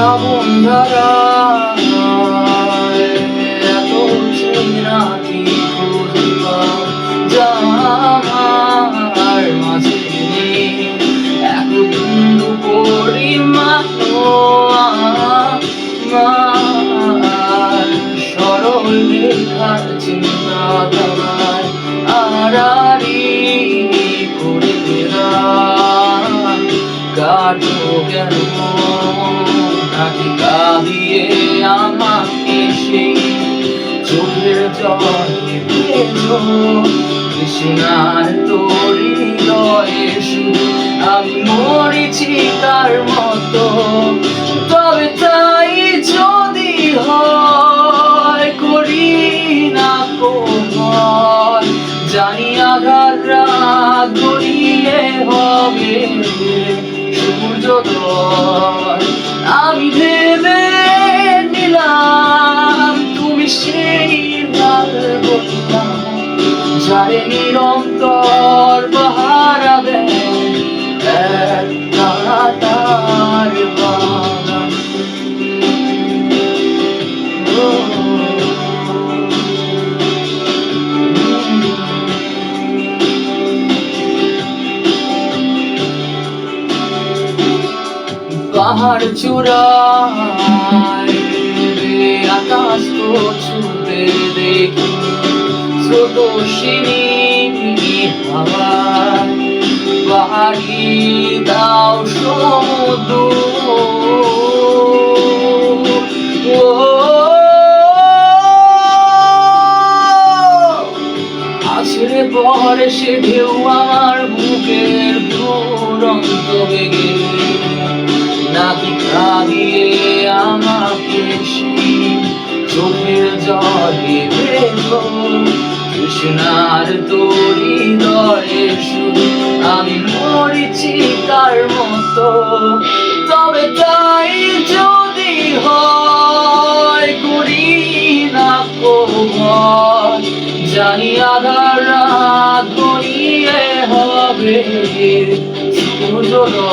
শ্রাবণ ধারায় এত চেনা কি খুঁজবা যা আমার মাঝে নেই এক বিন্দু পরিমাণ আমার সরল লেখার চিন্তা ধারায় আড়াআড়ি করে কাটো কেন নাকি কাঁদিয়ে আমাকে সেই চোখের জলে ভেজো কৃষ্ণার তোর হৃদয়ে শুধু আমি মরীচিকার মতো। তবে তাই যদি হয় করি না কোমল জানি আঘাত রাত গড়িয়ে হবে সূর্যোদয়। আমি ভেবে নিলাম তুমি সেই লাল গোলাপ যারে নিরন্তর পাহারা দেয় এক কাঁটার বাগান। পাহাড় চূড়ায় আকাশ তো ছুঁতে দেখি স্রোতস্বিনী হাওয়ায় পাহাড়ি দাও সমুদ্র আছড়ে পড়ে সে ঢেউ আমার বুকের দুরন্ত বেগে নাকি কাঁদিয়ে আমাকে সেই চোখের জলে ভেজো কৃষ্ণার তোর হৃদয়ে শুধু আমি মরীচিকার মতো। তবে তাই যদি হয় করি না কোমল জানি আধার রাত গড়িয়ে হবে সূর্যোদয়।